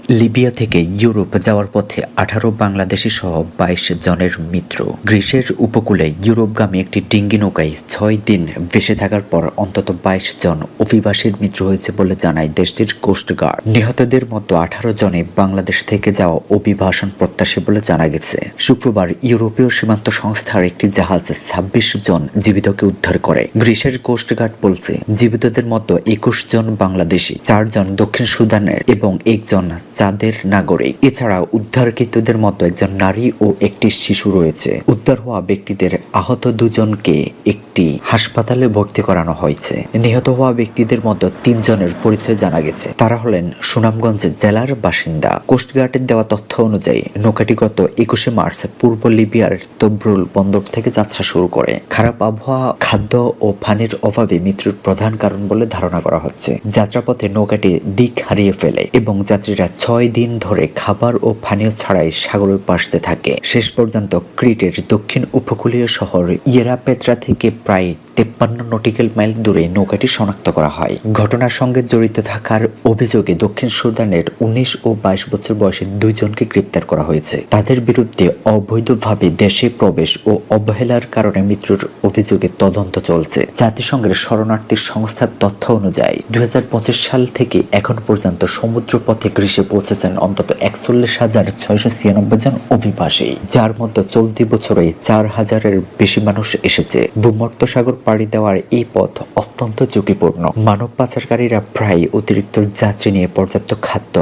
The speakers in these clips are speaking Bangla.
লিবিয়া থেকে ইউরোপ যাওয়ার পথে 18 বাংলাদেশি সহ 22 জনের মৃত্যু। গ্রিসের উপকূলে ইউরোপগামী একটি ডিঙ্গি নৌকায় 6 দিন ভেসে থাকার পর অন্তত 22 জন অভিবাসীর মৃত্যু হয়েছে বলে জানায় দেশটির কোস্টগার্ড। নিহতদের মধ্যে 18 জনে বাংলাদেশ থেকে যাওয়া অভিবাসন প্রত্যাশী বলে জানা গেছে। শুক্রবার ইউরোপীয় সীমান্ত সংস্থার একটি জাহাজ 26 জন জীবিতকে উদ্ধার করে। গ্রিসের কোস্টগার্ড বলছে, জীবিতদের মধ্যে 21 জন বাংলাদেশি, 4 জন দক্ষিণ সুদানের এবং 1 জন চাঁদের নাগরিক। এছাড়া উদ্ধারকৃতদের মধ্যে একজন নারী ও একটি শিশু রয়েছে। উদ্ধার হওয়া ব্যক্তিদের আহত 2 জনকে একটি হাসপাতালে ভর্তি করানো হয়েছে। নিহত হওয়া ব্যক্তিদের মধ্যে 3 জনের পরিচয় জানা গেছে। তারা হলেন সুনামগঞ্জ জেলার বাসিন্দা। কোস্টগার্ডের দেওয়া তথ্য অনুযায়ী নৌকাটি গত 21 মার্চ পূর্ব লিবিয়ার তব্রুল বন্দর থেকে যাত্রা শুরু করে। খারাপ আবহাওয়া, খাদ্য ও পানির অভাবে মৃত্যুর প্রধান কারণ বলে ধারণা করা হচ্ছে। যাত্রাপথে নৌকাটি দিক হারিয়ে ফেলে এবং যাত্রীরা 6 দিন ধরে খাবার ও পানীয় ছাড়াই সাগরে ভাসতে থাকে। শেষ পর্যন্ত ক্রিটের দক্ষিণ উপকূলীয় শহর ইয়েরাপেত্রা থেকে প্রায় 53 নটিক্যাল মাইল দূরে নৌকাটি শনাক্ত করা হয়। ঘটনার সঙ্গে জড়িত থাকার অভিযোগে দক্ষিণ সুদানের 19 ও 22 বছর বয়সী 2 জনকে গ্রেপ্তার করা হয়েছে। তাদের বিরুদ্ধে অবৈধভাবে দেশে প্রবেশ ও অবহেলার কারণে মৃত্যুর অভিযোগে তদন্ত চলছে। জাতিসংঘের শরণার্থী সংস্থার তথ্য অনুযায়ী 2025 সাল থেকে এখন পর্যন্ত সমুদ্রপথে গ্রিসে পৌঁছেছেন অন্তত 41,696 জন অভিবাসী, যার মধ্যে চলতি বছরে 4,000-এর বেশি মানুষ এসেছে। ভূমধ্যসাগর পাড়ি দেওয়ার এই পথ অত্যন্ত ঝুঁকিপূর্ণ। মানব পাচারকারীরা প্রায় অতিরিক্ত যাত্রী নিয়ে পর্যাপ্ত খাদ্য,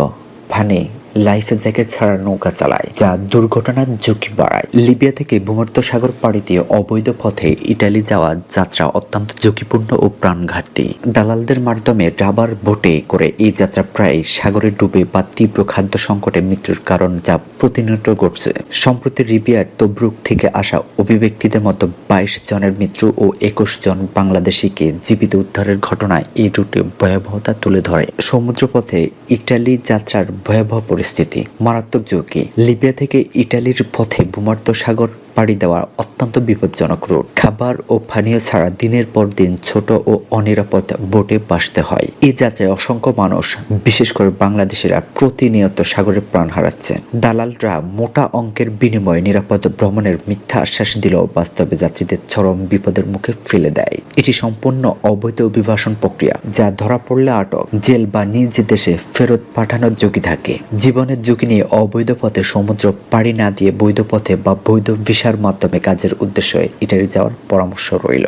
পানি, লাইফ জ্যাকেট ছাড়া নৌকা চালায়, যা দুর্ঘটনার ঝুঁকি বাড়ায়। লিবিয়া থেকে ভূমধ্যসাগর পাড়ি দিয়ে অবৈধ পথে ইটালি যাওয়া যাত্রা অত্যন্ত ঝুঁকিপূর্ণ ও প্রাণঘাতী। দালালদের মাধ্যমে রাবার বোটে করে এই যাত্রা প্রায় সাগরে ডুবে বা তীব্র খাদ্য সংকটে মৃত্যুর কারণ, যা প্রতিনিয়ত ঘটছে। সম্প্রতি লিবিয়ার তব্রুক থেকে আসা অভিব্যক্তিদের মধ্যে 22 জনের মৃত্যু ও 21 জন বাংলাদেশিকে জীবিত উদ্ধারের ঘটনায় এই রুটে ভয়াবহতা তুলে ধরে। সমুদ্রপথে ইটালি যাত্রার ভয়াবহ পরিস্থিতি, মারাত্মক ঝুঁকি। লিবিয়া থেকে ইটালির পথে ভূমধ্যসাগর পাড়ি দেওয়া অত্যন্ত বিপজ্জনক রুট। খাবার ও পানীয় ছাড়া দিনের পর দিন ছোট ও অনিরাপদ বোটে ভাসতে হয়। এই যাত্রায় অসংখ্য মানুষ, বিশেষ করে বাংলাদেশিরা প্রতিনিয়ত সাগরে প্রাণ হারাচ্ছেন। দালালরা মোটা অঙ্কের বিনিময়ে নিরাপদ ভ্রমণের মিথ্যা আশ্বাস দিলেও বাস্তবে যাত্রীদের চরম বিপদের মুখে ফেলে দেয়। এটি সম্পূর্ণ অবৈধ অভিবাসন প্রক্রিয়া, যা ধরা পড়লে আটক, জেল বা নিজ দেশে ফেরত পাঠানোর ঝুঁকি থাকে। জীবনের ঝুঁকি নিয়ে অবৈধ পথে সমুদ্র পাড়ি না দিয়ে বৈধ পথে বা বৈধ ভিসার মাধ্যমে কাজের উদ্দেশ্যে ইটালি যাওয়ার পরামর্শ রইল।